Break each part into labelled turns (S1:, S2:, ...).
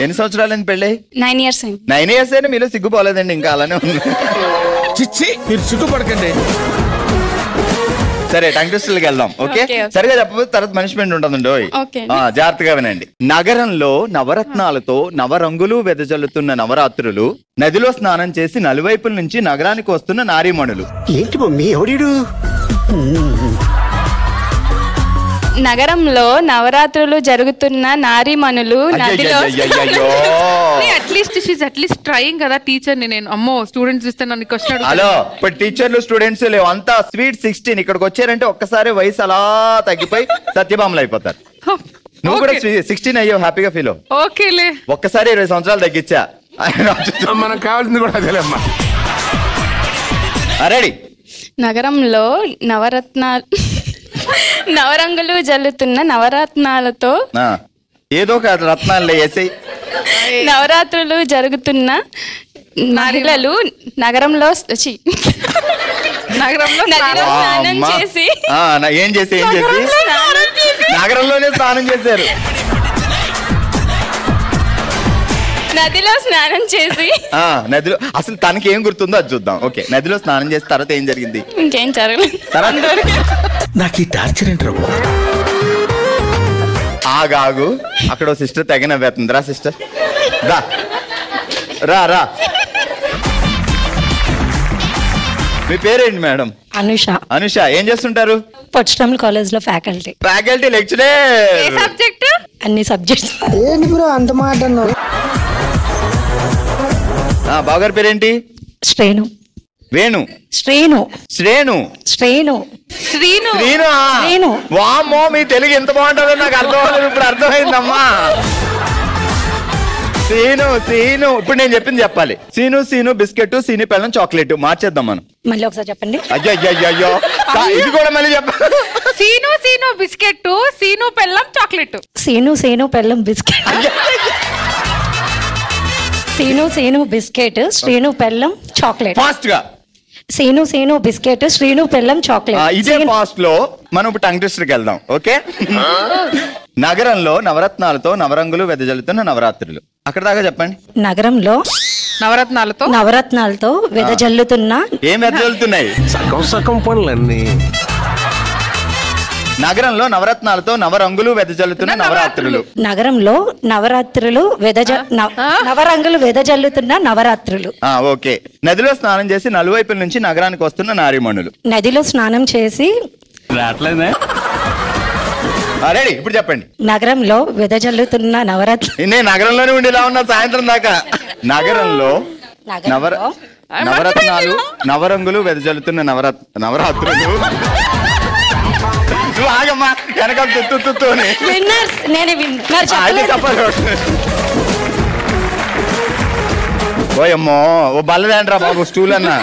S1: ఎన్ని సంవత్సరాలు పెళ్ళి?
S2: 9 years అయింది.
S1: 9 years అయినా మీలో సిగ్గుపోలేదండి, ఇంకా అలానే ఉంది.
S3: చిచ్చి మీరు సిగ్గుపడకండి.
S1: సరే టంగ్ ట్విస్టర్కి వెళ్దాం. ఓకే, సరిగా చెప్పకపోతే తర్వాత పనిష్మెంట్ ఉంటుందండి. జాగ్రత్తగా వినండి. నగరంలో నవరత్నాలతో నవరంగులు వెదజల్లుతున్న నవరాత్రులు, నదిలో స్నానం చేసి నలువైపుల నుంచి నగరానికి వస్తున్న నారీమణులు.
S4: ఏంటి మమ్మీ ఎవడీడు?
S2: నగరంలో నవరాత్రులు జరుగుతున్న నారీమణులు నదిలో.
S5: అట్లీస్ట్ ట్రైయింగ్ కదా టీచర్ ని. నేను అమ్మో స్టూడెంట్స్ ఇస్తే నన్ను క్వశ్చన్.
S1: హలో, ఇప్పుడు టీచర్లు స్టూడెంట్స్ లేవు, అంతా స్వీట్ 16. ఇక్కడికి వచ్చారంటే ఒక్కసారి వయసు అలా తగ్గిపోయి సత్యభామలు అయిపోతారు. నువ్వు కూడా 16 అయ్యో, హ్యాపీగా ఫీల్ అవ్వు.
S5: ఓకేలే,
S1: ఒక్కసారి 20 సంవత్సరాలు తగ్గించా.
S3: మనకు కావాల్సింది కూడా అదేలేమ్మా.
S1: రెడీ.
S2: నగరంలో నవరంగులు జల్లుతున్న నవరత్నాలతో
S1: ఏదో ఒక రత్నాలు వేసి
S2: నవరాత్రులు జరుగుతున్న మహిళలు నగరంలో స్నానం చేసి
S1: ఏం చేసి నగరంలోనే స్నానం చేశారు.
S2: నదిలో స్నానం చేసి
S1: నదిలో అసలు తనకి ఏం గుర్తుందో అది చూద్దాం. ఓకే, నదిలో స్నానం చేసిన తర్వాత ఏం జరిగింది?
S2: ఇంకేం జరగలేదు.
S3: నాకు ఈ టార్చర్ ఏంటి?
S1: ఆగాగు, అక్కడ సిస్టర్ తెగ నవ్వేస్తుంది. రా సిస్టర్, రా రా. మీ పేరేంటి మేడం?
S6: అనుష.
S1: అనుష, ఏం చేస్తుంటారు?
S6: పొట్స్టమ్ కాలేజ్ లో ఫ్యాకల్టీ.
S1: Faculty lecturer.
S5: సబ్జెక్ట్?
S6: అన్ని సబ్జెక్ట్స్.
S7: ఏంటి బ్రో అంత మాట అన్నావు?
S1: బావగారి పేరేంటి?
S6: శ్రేణు.
S1: వేణు.
S6: శ్రేణు.
S1: శ్రేణు.
S6: శ్రేణు.
S5: శ్రీను.
S1: శ్రీను. వామ్మో, మీ తెలుగు ఎంత బాగుంటుందో నాకు అర్థం అవ్వలేదు, ఇప్పుడు అర్థమైందమ్మా. సీను సీను. ఇప్పుడు నేను చెప్పింది చెప్పాలి. సీను సీను బిస్కెట్, సీను పెళ్ళం చాక్లెట్. మార్చేద్దాం మనం.
S6: మళ్ళీ ఒకసారి చెప్పండి.
S1: అయ్యో ఇది కూడా మళ్ళీ చెప్పాలి.
S5: సీను సీను బిస్కెట్, సీను పెళ్ళం చాక్లెట్.
S6: సీను సీను పెళ్ళం బిస్కెట్. సీను సీను బిస్కెట్, శ్రీను పెళ్ళం చాక్లెట్.
S1: ఫాస్ట్ గా.
S6: సీను సీను బిస్కెట్, శ్రీను పెళ్ళం చాక్లెట్.
S1: ఇదే ఫాస్ట్ లో మనం ఇప్పుడు టంగ్ ట్విస్టర్కి వెళ్దాం. ఓకే. నగరంలో నవరత్నాలతో నవరంగులు వెదజల్లుతున్న నవరాత్రులు. అక్కడ దాకా చెప్పండి.
S6: నగరంలో నవరత్నాలతో వెదజల్లుతున్న. ఏం
S1: వెదజల్లుతున్నాయి?
S3: సగం పనులన్నీ.
S1: నగరంలో నవరత్నాలతో నవరంగులు వెదజల్లుతున్న నవరాత్రులు.
S6: నగరంలో నవరంగులు వెదజల్లుతున్న నవరాత్రులు.
S1: ఓకే. నదిలో స్నానం చేసి నలువైపుల నుంచి నగరానికి వస్తున్న నారీమణులు.
S6: నదిలో స్నానం చేసి.
S1: రెడీ, ఇప్పుడు చెప్పండి.
S6: నగరంలో వెదజల్లుతున్న నవరాత్రులు.
S1: నేను నగరంలోనే ఉండేలా ఉన్నా సాయంత్రం దాకా. నగరంలో నవరత్నాలు నవరంగులు వెదజల్లుతున్న నవరాత్రులు. నువ్వు ఆగమ్మా, వెనకాల తుత్తూనే ఓయమ్మో, ఓ బల్లదేంట్రా బాబు, స్టూల్ అన్నా.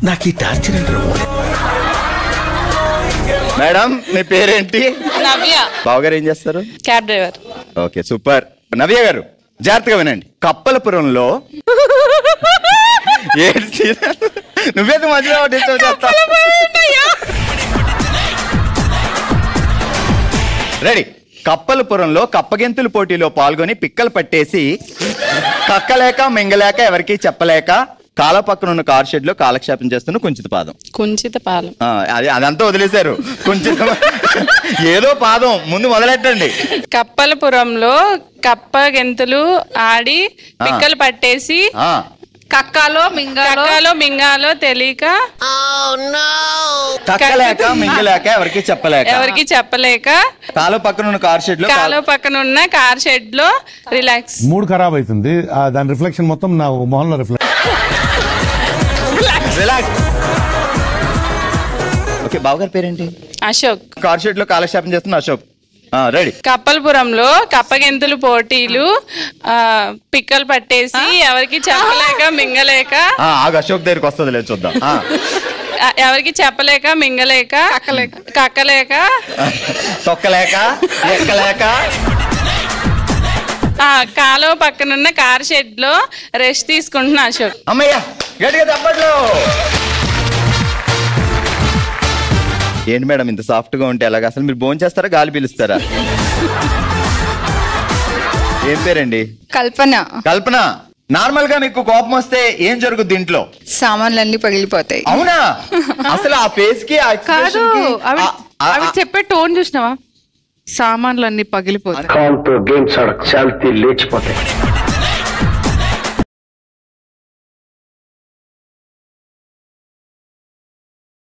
S3: నాకు ఈ టార్చర్ ఏంటి?
S1: మేడం మీ పేరేంటి?
S2: నవ్య.
S1: బావగారు ఏం చేస్తారు?
S2: Cab driver.
S1: Okay, super. Navya garu జాగ్రత్తగా వినండి. కప్పలపురంలో నువ్వేది మధ్యలో డిస్టర్బ్ చేస్తావు. రెడీ. కప్పలపురంలో కప్పగెంతుల పోటీలో పాల్గొని పిక్కలు పట్టేసి కక్కలేక మింగలేక ఎవరికి చెప్పలేక కాల పక్కనున్న కార్ షెడ్ లో కాలక్షేపం చేస్తున్న కుంచిత పాదం.
S2: కుంచిత పాదం.
S1: అదంతా వదిలేశారు. కుంచిత ఏదో పాదం ముందు మొదలెట్టండి.
S2: కప్పలపురంలో కప్పగెంతులు ఆడి పిక్కలు పట్టేసి
S5: కక్కాలో మింగాలో తెలియక
S1: కక్కలేక మింగలేక ఎవరికి
S2: చెప్పలేక
S1: కాలో పక్కనున్న
S2: కార్ షెడ్ లో రిలాక్స్.
S8: మూడ్ ఖరాబ్ అవుతుంది, దాని రిఫ్లెక్షన్ మొత్తం నా మొహంలో
S1: రిలాక్స్. ఓకే, బావగారి పేరేంటి?
S2: అశోక్.
S1: కార్ షెడ్ లో కాలక్షేపం చేస్తున్న అశోక్. రెడీ.
S2: కప్పలపురంలో కప్పగెంతులు పోటీలు పిక్కలు పట్టేసి ఎవరికి చెప్పలేక మింగలేక.
S1: అశోక్ దగ్గరికి వస్తుంది లేదు చూద్దాం.
S2: ఎవరికి చెప్పలేక మింగలేక కక్కలేక
S1: తొక్కలేక ఎక్కలేక
S2: కాలువ పక్కనున్న కార్ షెడ్ లో రెస్ట్ తీసుకుంటున్నా అశోక్.
S1: అమ్మయ్య గట్టిగా తప్పట్లో. ఏంటి మేడం ఇంత సాఫ్ట్ గా ఉంటే ఎలాగ? అసలు మీరు భోంచేస్తారా గాలి పీలుస్తారా? ఏం పేరండి?
S4: కల్పన.
S1: కల్పన, నార్మల్ గా మీకు కోపం వస్తే ఏం జరుగుద్ది ఇంట్లో?
S4: సామాన్లన్నీ పగిలిపోతాయి.
S1: అవునా? అసలు ఆ ఫేస్ కి ఆ
S5: కాదు
S1: ఎక్స్ప్రెషన్ కి
S5: అవి చెప్పే టోన్ చూసినావా? సామాన్లు అన్ని పగిలిపోతాయి.
S3: గేమ్స్ ఆడక శాంతి లేచిపోతాయి.